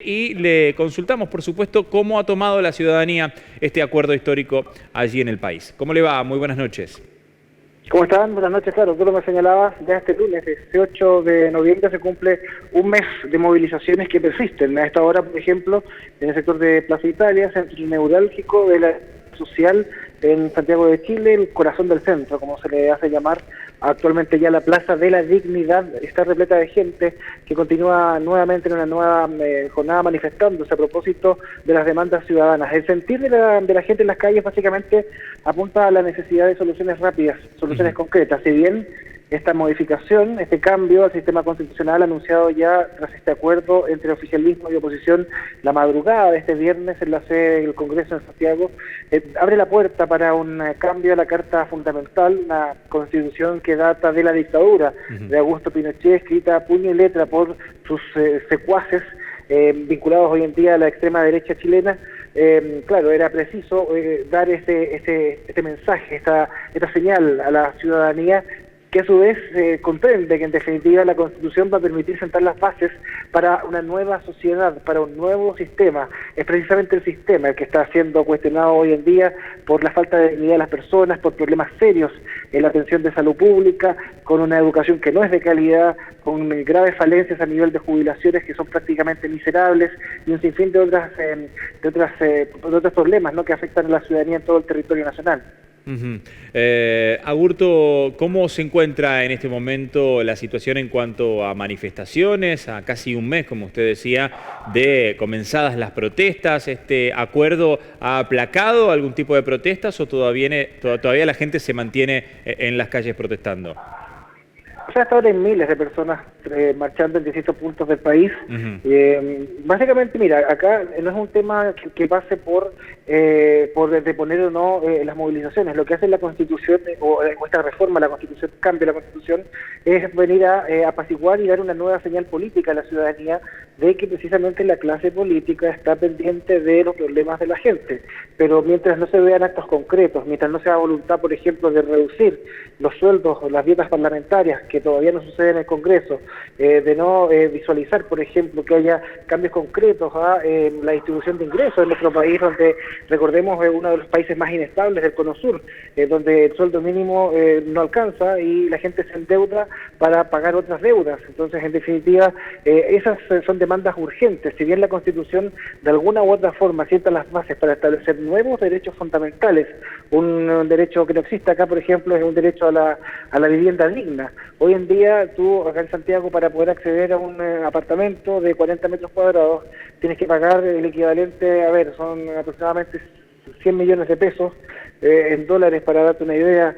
Y le consultamos, por supuesto, cómo ha tomado la ciudadanía este acuerdo histórico allí en el país. ¿Cómo le va? Muy buenas noches. ¿Cómo están? Buenas noches. Claro, tú lo me señalabas, ya este lunes, 18 de noviembre, se cumple un mes de movilizaciones que persisten. A esta hora, por ejemplo, en el sector de Plaza Italia, centro neurálgico de la social en Santiago de Chile, el corazón del centro, como se le hace llamar actualmente ya la Plaza de la Dignidad, está repleta de gente que continúa nuevamente en una nueva jornada manifestándose a propósito de las demandas ciudadanas. El sentir de la gente en las calles básicamente apunta a la necesidad de soluciones rápidas, soluciones concretas. Si bien esta modificación, este cambio al sistema constitucional anunciado ya tras este acuerdo entre oficialismo y oposición la madrugada de este viernes en la sede del Congreso en Santiago, abre la puerta para un cambio a la Carta Fundamental, una constitución que data de la dictadura de Augusto Pinochet, escrita a puño y letra por sus secuaces vinculados hoy en día a la extrema derecha chilena. Claro, era preciso dar este mensaje, esta señal a la ciudadanía, que a su vez comprende que en definitiva la Constitución va a permitir sentar las bases para una nueva sociedad, para un nuevo sistema. Es precisamente el sistema el que está siendo cuestionado hoy en día por la falta de dignidad de las personas, por problemas serios en la atención de salud pública, con una educación que no es de calidad, con graves falencias a nivel de jubilaciones que son prácticamente miserables y un sinfín de otros problemas, ¿no?, que afectan a la ciudadanía en todo el territorio nacional. Agurto, ¿cómo se encuentra en este momento la situación en cuanto a manifestaciones? A casi un mes, como usted decía, de comenzadas las protestas. ¿Este acuerdo ha aplacado algún tipo de protestas o todavía la gente se mantiene en las calles protestando? O sea, hasta ahora hay miles de personas marchando en distintos puntos del país. Básicamente, mira, acá no es un tema que pase por deponer o no las movilizaciones. Lo que hace la Constitución, o esta reforma a la Constitución, cambio la Constitución, es venir a apaciguar y dar una nueva señal política a la ciudadanía de que precisamente la clase política está pendiente de los problemas de la gente. Pero mientras no se vean actos concretos, mientras no se haga voluntad, por ejemplo, de reducir los sueldos o las dietas parlamentarias, que todavía no sucede en el Congreso, de no visualizar, por ejemplo, que haya cambios concretos a la distribución de ingresos en nuestro país, donde, recordemos, es uno de los países más inestables del Cono Sur, donde el sueldo mínimo no alcanza y la gente se endeuda para pagar otras deudas. Entonces, en definitiva, esas son demandas urgentes. Si bien la Constitución de alguna u otra forma sienta las bases para establecer nuevos derechos fundamentales, un derecho que no existe acá, por ejemplo, es un derecho a la vivienda digna. Hoy en día, tú acá en Santiago, para poder acceder a un apartamento de 40 metros cuadrados, tienes que pagar el equivalente, son aproximadamente 100 millones de pesos, en dólares, para darte una idea,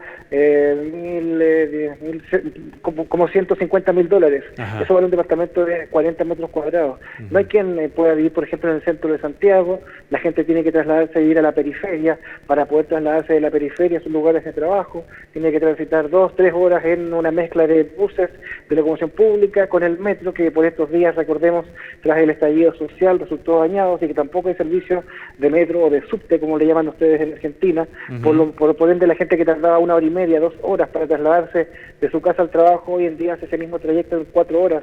como $150.000. Ajá. Eso vale un departamento de 40 metros cuadrados. No hay quien pueda vivir, por ejemplo, en el centro de Santiago. La gente tiene que trasladarse a vivir a la periferia. Para poder trasladarse de la periferia a sus lugares de trabajo, tiene que transitar 2-3 horas en una mezcla de buses de locomoción pública con el metro, que por estos días, recordemos, tras el estallido social resultó dañado, así que tampoco hay servicio de metro o de subte, como le llaman ustedes en Argentina. Por ende, la gente que tardaba 1 hora y media, 2 horas para trasladarse de su casa al trabajo, hoy en día hace ese mismo trayecto en 4 horas.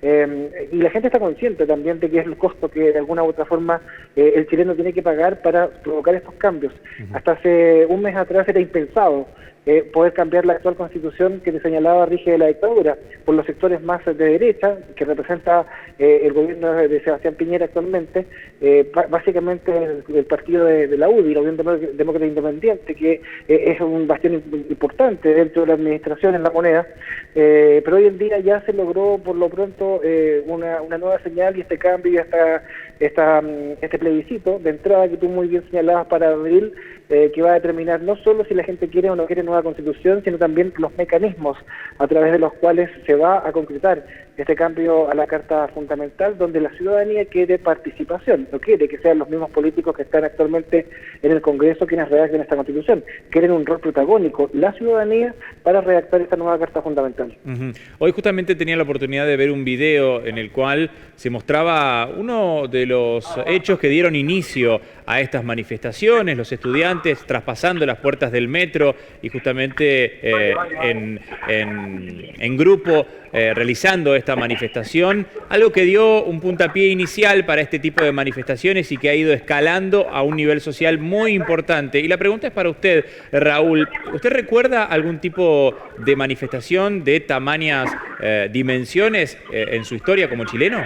Y la gente está consciente también de que es el costo que de alguna u otra forma el chileno tiene que pagar para provocar estos cambios. Hasta hace un mes atrás era impensado poder cambiar la actual Constitución que te señalaba rige de la dictadura por los sectores más de derecha, que representa el gobierno de Sebastián Piñera actualmente, básicamente el partido de la UDI, la Unión Demócrata Independiente, que es un bastión importante dentro de la administración en la moneda, pero hoy en día ya se logró por lo pronto una nueva señal y este cambio y este plebiscito de entrada que tú muy bien señalabas para abril, que va a determinar no solo si la gente quiere o no quiere nueva Constitución, sino también los mecanismos a través de los cuales se va a concretar este cambio a la Carta Fundamental, donde la ciudadanía quiere participación, no quiere que sean los mismos políticos que están actualmente en el Congreso quienes redacten esta Constitución, quieren un rol protagónico, la ciudadanía, para redactar esta nueva Carta Fundamental. Hoy justamente tenía la oportunidad de ver un video en el cual se mostraba uno de los hechos que dieron inicio a estas manifestaciones, los estudiantes traspasando las puertas del metro y justamente en grupo realizando esta manifestación, algo que dio un puntapié inicial para este tipo de manifestaciones y que ha ido escalando a un nivel social muy importante. Y la pregunta es para usted, Raúl. ¿Usted recuerda algún tipo de manifestación de tamañas dimensiones en su historia como chileno?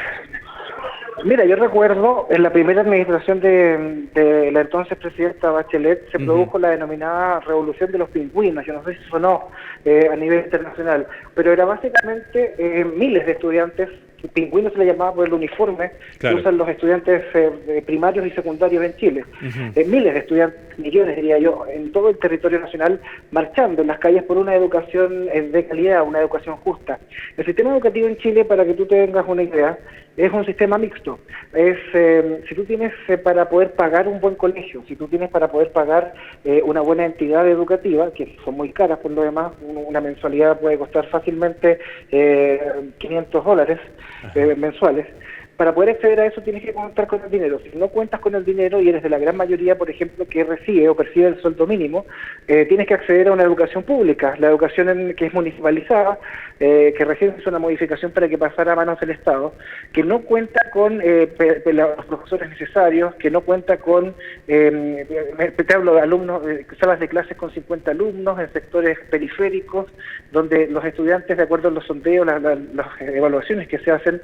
Mira, yo recuerdo en la primera administración de la entonces presidenta Bachelet se produjo la denominada Revolución de los Pingüinos. Yo no sé si sonó a nivel internacional, pero era básicamente miles de estudiantes. Pingüino se le llamaba por el uniforme que usan los estudiantes primarios y secundarios en Chile. Miles de estudiantes, millones diría yo, en todo el territorio nacional, marchando en las calles por una educación de calidad, una educación justa. El sistema educativo en Chile, para que tú tengas una idea, es un sistema mixto. Si tú tienes para poder pagar un buen colegio, si tú tienes para poder pagar una buena entidad educativa, que son muy caras por lo demás, una mensualidad puede costar fácilmente $500 mensuales. Para poder acceder a eso tienes que contar con el dinero. Si no cuentas con el dinero y eres de la gran mayoría, por ejemplo, que recibe o percibe el sueldo mínimo, tienes que acceder a una educación pública, la educación que es municipalizada, que recién hizo una modificación para que pasara a manos del Estado, que no cuenta con los profesores necesarios, que no cuenta con, te hablo de alumnos, salas de clases con 50 alumnos en sectores periféricos, donde los estudiantes, de acuerdo a los sondeos, las evaluaciones que se hacen,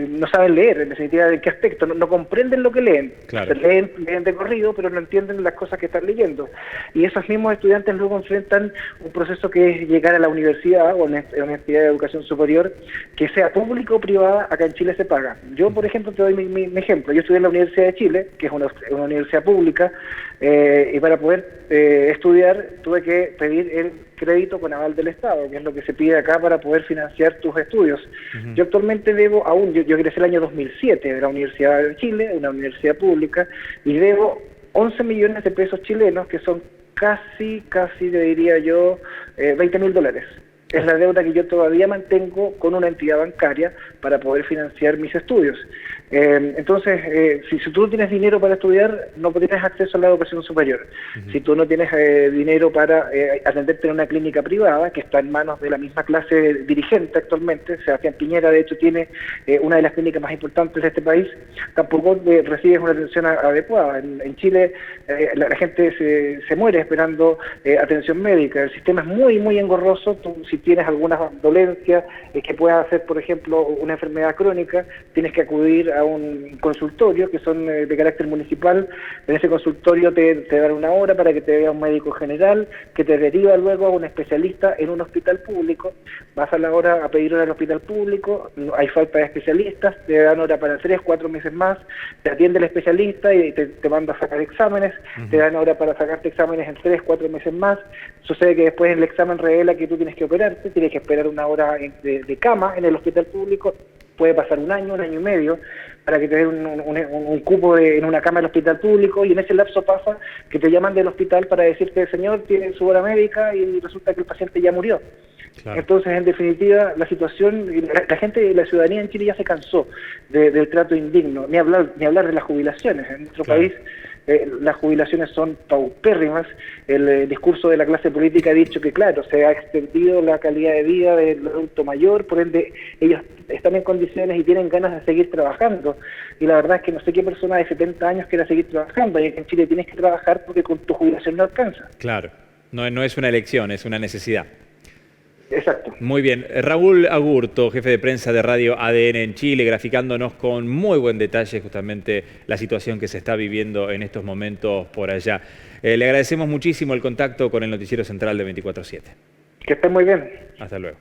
no saben leer, en definitiva, ¿en qué aspecto? No comprenden lo que leen. Claro. Leen de corrido, pero no entienden las cosas que están leyendo. Y esos mismos estudiantes luego enfrentan un proceso que es llegar a la universidad o a una entidad de educación superior, que sea pública o privada. Acá en Chile se paga. Yo, por ejemplo, te doy mi ejemplo. Yo estudié en la Universidad de Chile, que es una universidad pública, y para poder estudiar tuve que pedir el crédito con aval del Estado, que es lo que se pide acá para poder financiar tus estudios. Yo actualmente debo aún, yo egresé el año 2007 de la Universidad de Chile, una universidad pública, y debo 11 millones de pesos chilenos, que son casi, le diría yo, $20.000. Es la deuda que yo todavía mantengo con una entidad bancaria para poder financiar mis estudios. Entonces, si tú no tienes dinero para estudiar, no tienes acceso a la educación superior. Si tú no tienes dinero para atenderte en una clínica privada, que está en manos de la misma clase dirigente actualmente, Sebastián Piñera, de hecho, tiene una de las clínicas más importantes de este país, tampoco recibes una atención adecuada. En Chile, la gente se muere esperando atención médica. El sistema es muy engorroso. Tú, si tienes alguna dolencia que pueda hacer, por ejemplo, una enfermedad crónica, tienes que acudir a un consultorio que son de carácter municipal. En ese consultorio te dan una hora para que te vea un médico general, que te deriva luego a un especialista en un hospital público. Vas a la hora a pedir hora al hospital público, hay falta de especialistas, te dan hora para 3-4 meses más, te atiende el especialista y te manda a sacar exámenes, te dan hora para sacarte exámenes en 3-4 meses más. Sucede que después el examen revela que tú tienes que operarte, tienes que esperar una hora de cama en el hospital público. Puede pasar un año y medio para que te den un cupo en una cama del hospital público, y en ese lapso pasa que te llaman del hospital para decirte: señor, tiene su hora médica, y resulta que el paciente ya murió. Claro. Entonces, en definitiva, la situación, la gente, la ciudadanía en Chile ya se cansó del trato indigno, ni hablar de las jubilaciones. En nuestro país las jubilaciones son paupérrimas. El discurso de la clase política ha dicho que, claro, se ha extendido la calidad de vida del adulto mayor, por ende ellos están en condiciones y tienen ganas de seguir trabajando. Y la verdad es que no sé qué persona de 70 años quiera seguir trabajando, y en Chile tienes que trabajar porque con tu jubilación no alcanza. Claro, no es una elección, es una necesidad. Exacto. Muy bien. Raúl Agurto, jefe de prensa de Radio ADN en Chile, graficándonos con muy buen detalle justamente la situación que se está viviendo en estos momentos por allá. Le agradecemos muchísimo el contacto con el Noticiero Central de 24/7. Que esté muy bien. Hasta luego.